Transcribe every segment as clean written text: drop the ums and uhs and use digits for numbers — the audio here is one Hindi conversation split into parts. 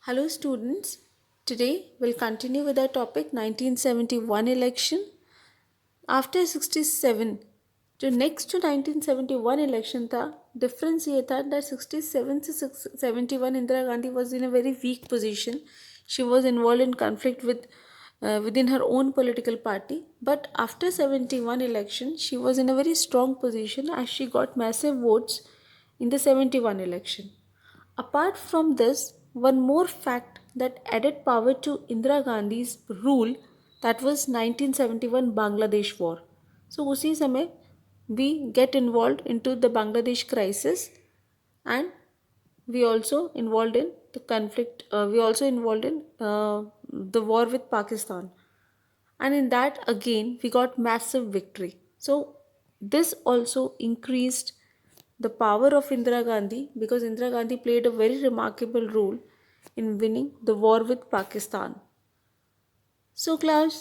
Hello students. Today we'll continue with our topic 1971 election. After 67 जो नेक्स्ट जो 1971 इलेक्शन था, डिफरेंस ये था दैट 67 से 71 Indira Gandhi was in a very weak position. She was involve in conflict within her own political party, but after 71 election she was in a very strong position as she got massive votes in the 71 election. Apart from this, one more fact that added power to Indira Gandhi's rule, that was 1971 Bangladesh war. So उसी समय we get involved into the Bangladesh crisis, and we also involved in the conflict. We also involved in the war with Pakistan, and in that again we got massive victory. So this also increased the power of Indira Gandhi, because Indira Gandhi played a very remarkable role in winning the war with Pakistan. So class,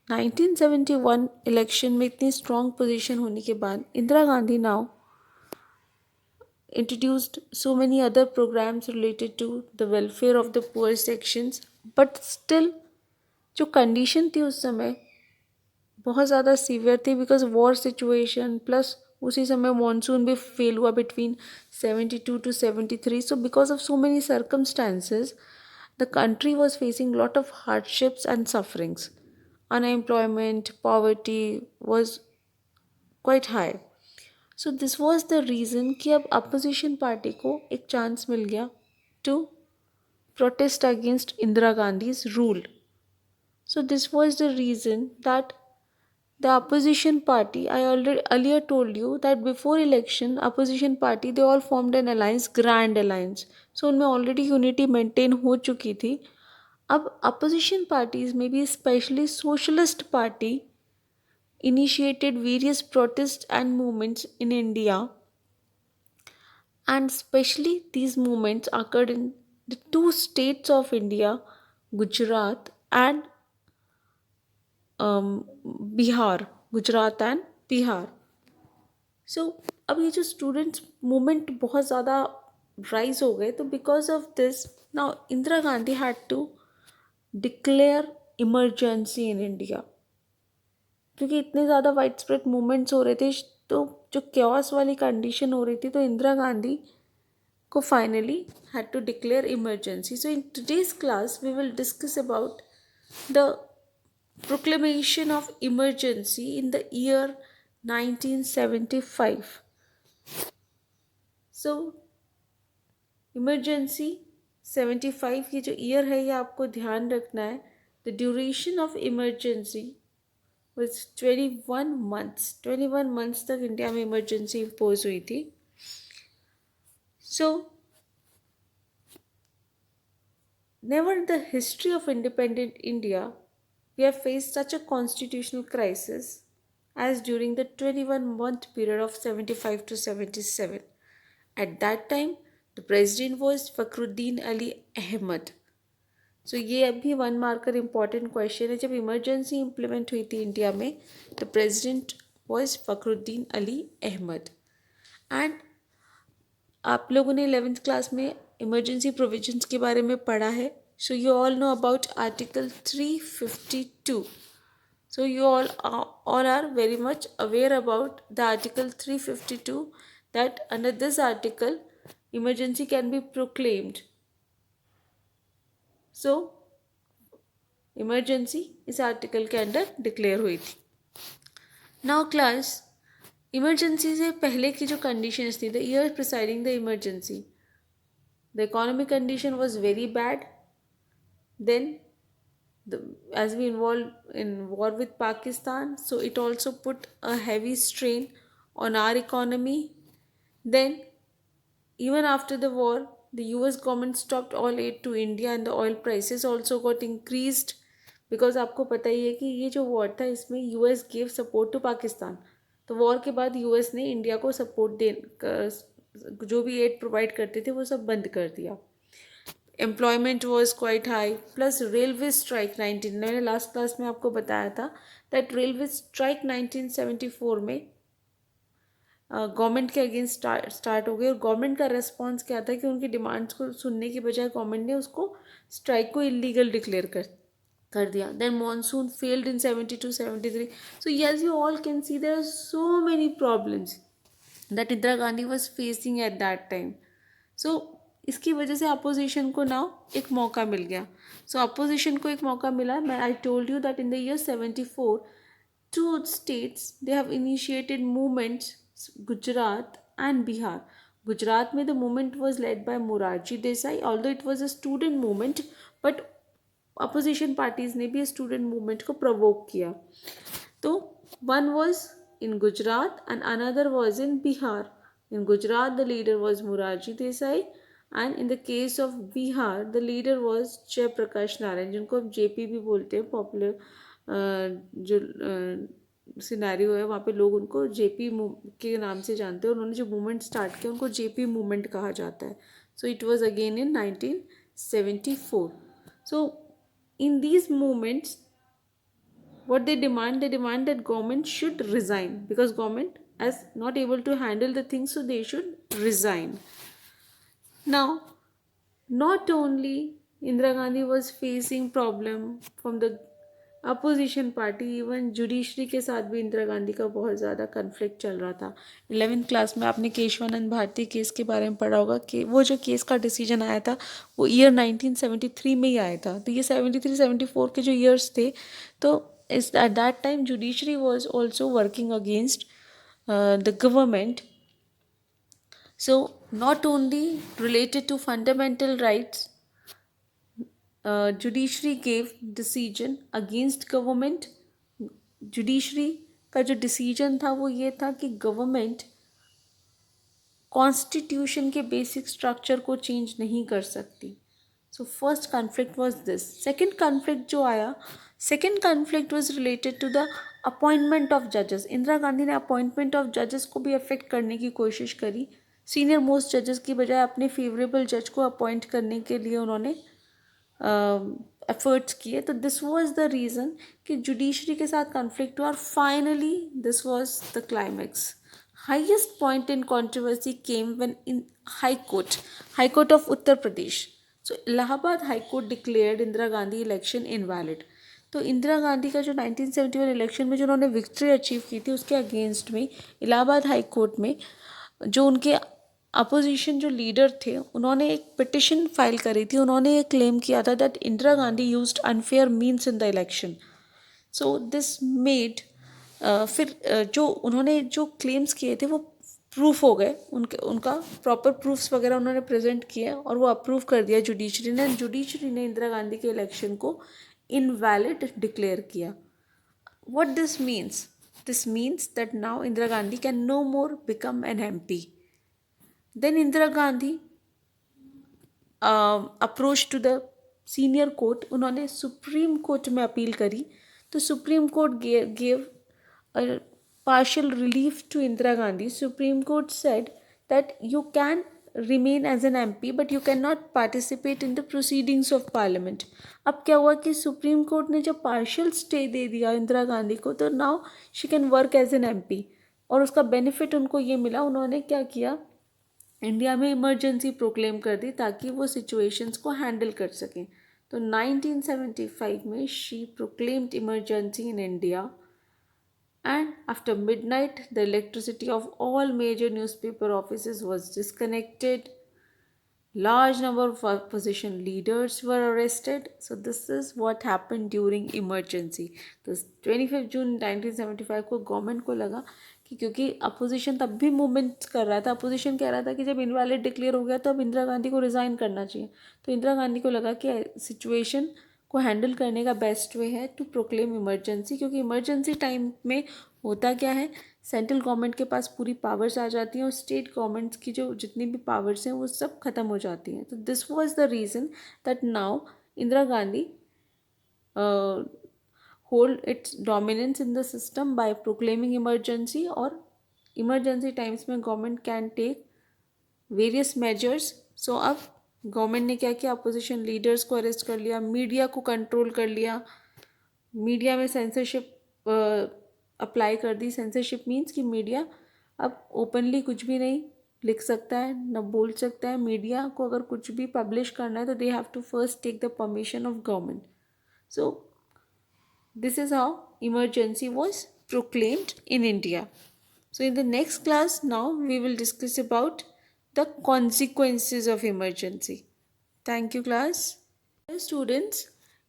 1971 election में इतनी स्ट्रॉन्ग पोजीशन होने के बाद Indira Gandhi now introduced so many other programs related to the welfare of the poor sections, but still जो कंडीशन थी उस समय बहुत ज़्यादा सीवियर थी, बिकॉज वॉर सिचुएशन प्लस उसी समय मॉनसून भी फेल हुआ between 72 to 73. So because of so many circumstances the country was facing lot of hardships and sufferings. Unemployment, poverty was quite high. So this was the reason कि अब अपोजिशन पार्टी को एक चांस मिल गया to protest against Indira Gandhi's rule. So this was the reason that the opposition party, I already earlier told you that before election opposition party they all formed an alliance, grand alliance. So उनमें already unity maintain हो चुकी थी. अब opposition parties में भी especially socialist party initiated various protests and movements in India, and especially these movements occurred in the two states of India, Gujarat and Bihar, Gujarat and Bihar. So अब ये जो स्टूडेंट्स मूवमेंट बहुत ज़्यादा राइज हो गए, तो because of this now Indira Gandhi had to declare emergency in India. क्योंकि इतने ज़्यादा वाइड स्प्रेड मूवमेंट्स हो रहे थे, तो जो क्योस वाली कंडीशन हो रही थी, तो इंदिरा गांधी को finally had to declare emergency. So in today's class we will discuss about the proclamation of emergency in the year 1975. So emergency 75 ये जो ईयर है ये आपको ध्यान रखना है. The duration of emergency was 21 months. 21 months तक इंडिया में इमरजेंसी इम्पोज हुई थी. So never in the history of independent India we have faced such a constitutional crisis as during the 21-month period of 75 to 77. At that time, the president was Fakhruddin Ali Ahmed. So ये अभी वन मार्कर इम्पॉर्टेंट क्वेश्चन है. जब इमरजेंसी इम्प्लीमेंट हुई थी इंडिया में, the president was Fakhruddin Ali Ahmed. And आप लोगों ने 11th क्लास में इमरजेंसी प्रोविजंस के बारे में पढ़ा है. So you all know about Article 352. So you all are very much aware about the Article 352, that under this article emergency can be proclaimed. So emergency इस आर्टिकल के अंडर डिक्लेयर हुई थी. नाउ क्लास, इमरजेंसी से पहले की जो कंडीशंस थी, the year presiding the emergency, the economic condition was very bad. Then as we involved in war with Pakistan, so it also put a heavy strain on our economy. Then even after the war, the US government stopped all aid to India and the oil prices also got increased, because आपको पता ही है कि ये जो वॉर था इसमें US gave support to Pakistan. तो वॉर के बाद US ने इंडिया को सपोर्ट जो भी एड प्रोवाइड करते थे वो सब बंद कर दिया. Employment was quite high. Plus railway strike 19, मैंने लास्ट क्लास में आपको बताया था दैट रेलवे स्ट्राइक 1974 में गवर्नमेंट के अगेंस्ट स्टार्ट हो गई। और गवर्नमेंट का रेस्पॉन्स क्या था कि उनकी डिमांड्स को सुनने की बजाय गवर्नमेंट ने उसको स्ट्राइक को इलीगल डिक्लेयर कर दिया। Then monsoon failed in 72-73। So yes, you all can see there are so many problems that Indira Gandhi was facing at that time. So इसकी वजह से अपोजिशन को नाउ एक मौका मिल गया। सो अपोजिशन को एक मौका मिला। मैं I told you that in the year 74 two states they have initiated movements, Gujarat and Bihar. Gujarat में the movement was led by Morarji Desai, although it was a student movement, but opposition parties ने भी student movement को provoke किया। तो one was in Gujarat and another was in Bihar. In Gujarat the leader was Morarji Desai, and in the case of Bihar the leader was Jay Prakash Narayan, जिनको अब JP भी बोलते हैं, पॉपुलर जो सिनेरियो है वहाँ पे लोग उनको जेपी के नाम से जानते हैं। उन्होंने जो मूवमेंट स्टार्ट किया उनको जेपी मूवमेंट कहा जाता है। So it was again in 1974। So in these movements what they demand that government should resign, because government is not able to handle the things, so they should resign. Now, not only Indira Gandhi was facing problem from the opposition party, even judiciary के साथ भी इंदिरा गांधी का बहुत ज़्यादा कन्फ्लिक्ट चल रहा था। 11th क्लास में आपने केशवानंद भारती केस के बारे में पढ़ा होगा कि वो जो केस का डिसीजन आया था वो ईयर 1973 में ही आया था। तो ये 73-74 के जो ईयर्स थे, तो इस eight that time judiciary was also working against the government. So not only related to fundamental rights, judiciary gave decision against government. Judiciary का जो डिसीजन था वो ये था कि गवर्नमेंट कॉन्स्टिट्यूशन के बेसिक स्ट्रक्चर को चेंज नहीं कर सकती. So first conflict was this. Second conflict जो आया, second conflict was related to the appointment of जजेस. इंदिरा गांधी ने अपॉइंटमेंट ऑफ जजेस को भी अफेक्ट करने की कोशिश करी. सीनियर मोस्ट जजेस की बजाय अपने फेवरेबल जज को अपॉइंट करने के लिए उन्होंने एफर्ट्स किए. तो दिस वाज द रीज़न कि जुडिशरी के साथ कॉन्फ्लिक्ट हुआ. और finally this was the climax. Highest point in controversy came when in high court of Uttar Pradesh. So Allahabad high court declared Indira Gandhi election invalid. तो इंदिरा गांधी का जो 1971 इलेक्शन में जो उन्होंने विक्ट्री अचीव की थी उसके अगेंस्ट में इलाहाबाद हाई कोर्ट में जो उनके अपोजिशन जो लीडर थे उन्होंने एक पिटिशन फाइल करी थी. उन्होंने ये क्लेम किया था that Indira Gandhi used unfair means in the election. So this made फिर जो उन्होंने जो क्लेम्स किए थे वो प्रूफ हो गए. उनका प्रॉपर प्रूफ्स वगैरह उन्होंने प्रेजेंट किए और वो अप्रूव कर दिया जुडिशरी ने. जुडिशरी ने इंदिरा गांधी के इलेक्शन को इनवैलिड डिक्लेयर किया. What this means? This means that now Indira Gandhi can no more become an MP. Then Indira Gandhi approached to the senior court. उन्होंने सुप्रीम कोर्ट में अपील करी. तो supreme court gave a partial relief to Indira Gandhi. Supreme Court said that you can remain as an MP but you cannot participate in the proceedings of parliament. अब क्या हुआ कि सुप्रीम कोर्ट ने जब पार्शियल स्टे दे दिया इंदिरा गांधी को, तो now she can work as an MP. और उसका बेनिफिट उनको ये मिला, उन्होंने क्या किया, इंडिया में इमरजेंसी प्रोक्लेम कर दी ताकि वो सिचुएशंस को हैंडल कर सकें. तो 1975 में she proclaimed emergency in India. And after midnight, the electricity of all major newspaper offices was disconnected. Large number of opposition leaders were arrested. So this is what happened during emergency. तो 25 जून 1975 को गवर्नमेंट को लगा कि क्योंकि अपोजिशन तब भी मूवमेंट कर रहा था, अपोजिशन कह रहा था कि जब इनवैलिड डिक्लेयर हो गया तो अब इंदिरा गांधी को रिज़ाइन करना चाहिए. तो इंदिरा गांधी को लगा कि सिचुएशन को हैंडल करने का बेस्ट वे है टू प्रोक्लेम इमरजेंसी. क्योंकि इमरजेंसी टाइम में होता क्या है, सेंट्रल गवर्नमेंट के पास पूरी पावर्स आ जाती हैं और स्टेट गवर्नमेंट्स की जो जितनी भी पावर्स हैं वो सब खत्म हो जाती हैं. तो this was the reason that now Indira Gandhi hold its dominance in the system by proclaiming emergency. और emergency times में government can take various measures. So अब गवर्नमेंट ने क्या किया, अपोजिशन लीडर्स को अरेस्ट कर लिया, मीडिया को कंट्रोल कर लिया, मीडिया में सेंसरशिप अप्लाई कर दी. सेंसरशिप मीन्स कि मीडिया अब ओपनली कुछ भी नहीं लिख सकता है न बोल सकता है. मीडिया को अगर कुछ भी पब्लिश करना है तो they have to first take the permission of government. So this is how emergency was proclaimed in India. So in the next class now we will discuss about the consequences of emergency. Thank you class. Dear students,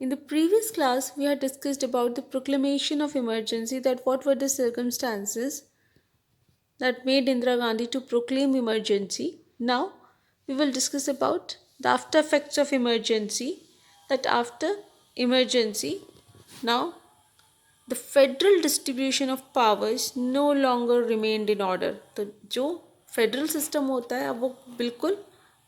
in the previous class we had discussed about the proclamation of emergency, that what were the circumstances that made Indira Gandhi to proclaim emergency. Now we will discuss about the after effects of emergency, that after emergency now the federal distribution of powers no longer remained in order. तो जो फेडरल सिस्टम होता है अब वो बिल्कुल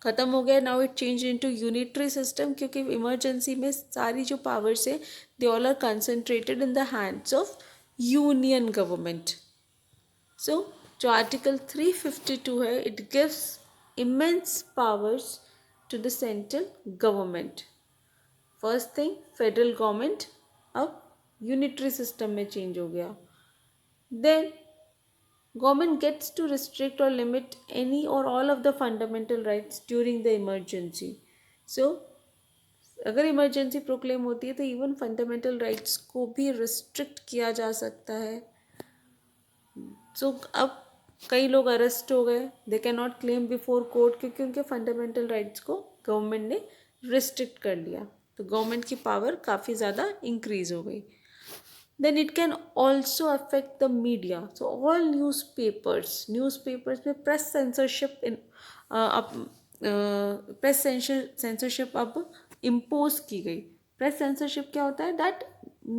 ख़त्म हो गया. Now it change into unitary system, क्योंकि इमरजेंसी में सारी जो पावर्स है they all are concentrated in the hands of union government. So जो आर्टिकल 352 है it gives immense powers to the central government. First thing, federal government अब यूनिटरी सिस्टम में चेंज हो गया. Then government gets to restrict और लिमिट एनी और all of the fundamental rights during the emergency. So अगर इमरजेंसी प्रोक्लेम होती है तो इवन फंडामेंटल राइट्स को भी रिस्ट्रिक्ट किया जा सकता है. सो अब कई लोग अरेस्ट हो गए, they can not claim before court क्योंकि उनके फंडामेंटल राइट्स को गवर्नमेंट ने रिस्ट्रिक्ट कर लिया. तो गवर्नमेंट की पावर काफ़ी ज़्यादा इंक्रीज हो गई. Then it can also affect the media. So all newspapers में press censorship press censorship अब impose की गई. Press censorship क्या होता है? That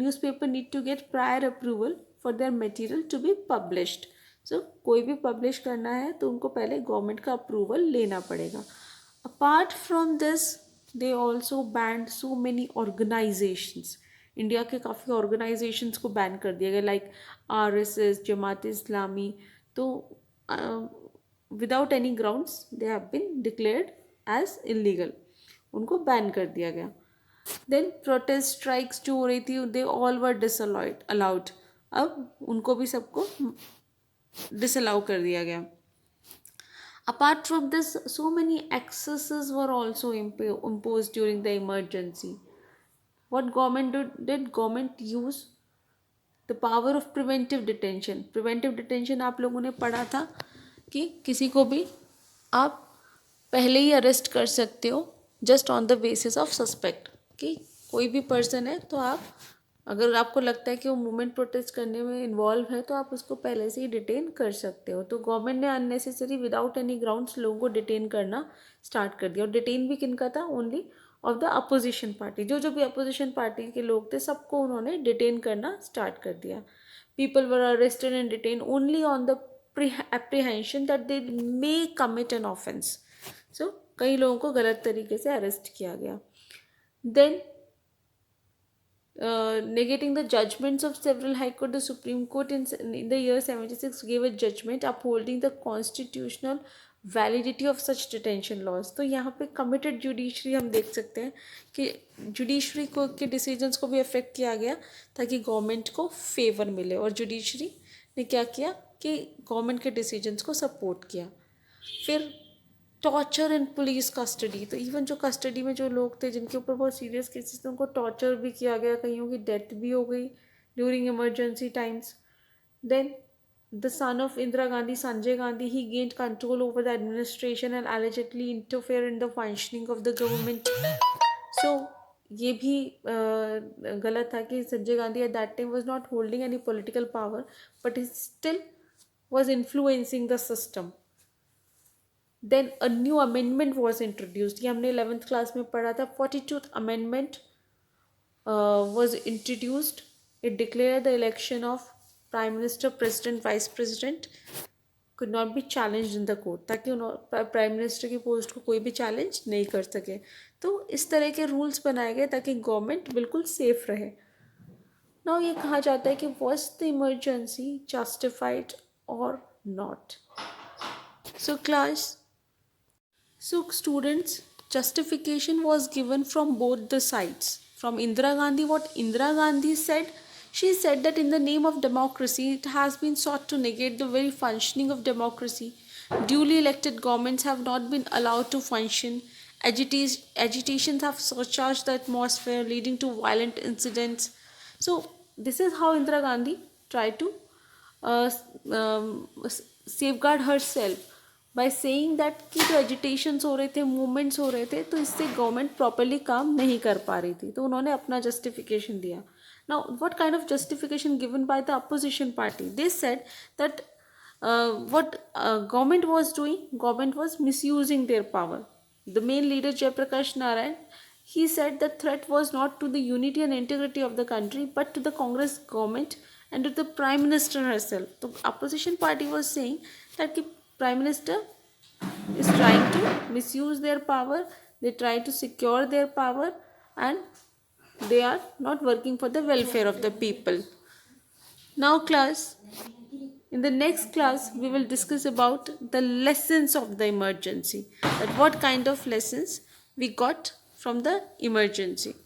newspaper need to get prior approval for their material to be published. So कोई भी publish करना है तो उनको पहले गवर्नमेंट का अप्रूवल लेना पड़ेगा. Apart from this, they also banned so many organizations. India के काफ़ी ऑर्गेनाइजेशंस को बैन कर दिया गया, लाइक RSS, जमात इस्लामी. तो without any grounds they have been declared as illegal, उनको बैन कर दिया गया. देन प्रोटेस्ट स्ट्राइक्स जो हो रही थी दे ऑल वर अलाउड. अब उनको भी सबको डिसअलाउ कर दिया गया. Apart from this so many axes were also impose during the emergency. What government did government use the power of preventive detention. Preventive detention आप लोगों ने पढ़ा था कि किसी को भी आप पहले ही अरेस्ट कर सकते हो just on the basis of suspect. कि कोई भी पर्सन है तो आप अगर आपको लगता है कि वो मूवमेंट प्रोटेस्ट करने में इन्वॉल्व है तो आप उसको पहले से ही डिटेन कर सकते हो. तो गवर्नमेंट ने अननेसेसरी विदाउट एनी ग्राउंड्स लोगों को डिटेन करना स्टार्ट कर दिया. और डिटेन भी किन का था? Only of the opposition party. जो भी अपोजिशन पार्टी के लोग थे सबको उन्होंने डिटेन करना स्टार्ट कर दिया. People were arrested and detain only on the apprehension that they may commit an offence. So कई लोगों को गलत तरीके से अरेस्ट किया गया. Then negating the judgments of several high court, the Supreme Court in the year 76 gave a judgment upholding the constitutional validity of such detention laws. तो यहाँ पे कमिटेड जुडिशरी हम देख सकते हैं कि जुडिशरी को के डिसीजंस को भी अफेक्ट किया गया ताकि गवर्नमेंट को फेवर मिले. और जुडिशरी ने क्या किया कि गवर्नमेंट के डिसीजंस को सपोर्ट किया. फिर टॉर्चर एंड पुलिस कस्टडी. तो इवन जो कस्टडी में जो लोग थे जिनके ऊपर बहुत सीरियस केसेस थे उनको टॉर्चर भी किया गया, कईयों की डेथ भी हो गई during emergency times. Then the son of Indira Gandhi, Sanjay Gandhi, he gained control over the administration and allegedly interfere in the functioning of the government. So ये भी गलत था कि Sanjay Gandhi at that time was not holding any political power but he still was influencing the system. Then a new amendment was introduced. ये हमने 11th class में पढ़ा था. 42th amendment was introduced. It declared the election of prime minister, president, vice president could not be challenged in the court, ताकि प्राइम मिनिस्टर की पोस्ट को कोई भी चैलेंज नहीं कर सके. तो इस तरह के रूल्स बनाए गए ताकि गवर्नमेंट बिल्कुल सेफ रहे. नाउ ये कहा जाता है कि वॉज द इमरजेंसी जस्टिफाइड और not. So class students, justification was given from both the sides. From Indira Gandhi, what Indira Gandhi said She said that in the name of democracy, it has been sought to negate the very functioning of democracy. Duly elected governments have not been allowed to function. Agitations have surcharged the atmosphere, leading to violent incidents. So, this is how Indira Gandhi tried to uh, safeguard herself by saying that कि जो एजिटेशंस हो रहे थे, मूवमेंट्स हो रहे थे, तो इससे गवर्नमेंट प्रॉपरली काम नहीं कर पा रही थी, तो उन्होंने अपना जस्टिफिकेशन दिया. Now, what kind of justification given by the opposition party? They said that what government was doing, government was misusing their power. The main leader Jayaprakash Narayan, he said the threat was not to the unity and integrity of the country, but to the Congress government and to the Prime Minister herself. The opposition party was saying that the Prime Minister is trying to misuse their power, they try to secure their power, and they are not working for the welfare of the people. Now, class, in the next class, we will discuss about the lessons of the emergency. That what kind of lessons we got from the emergency.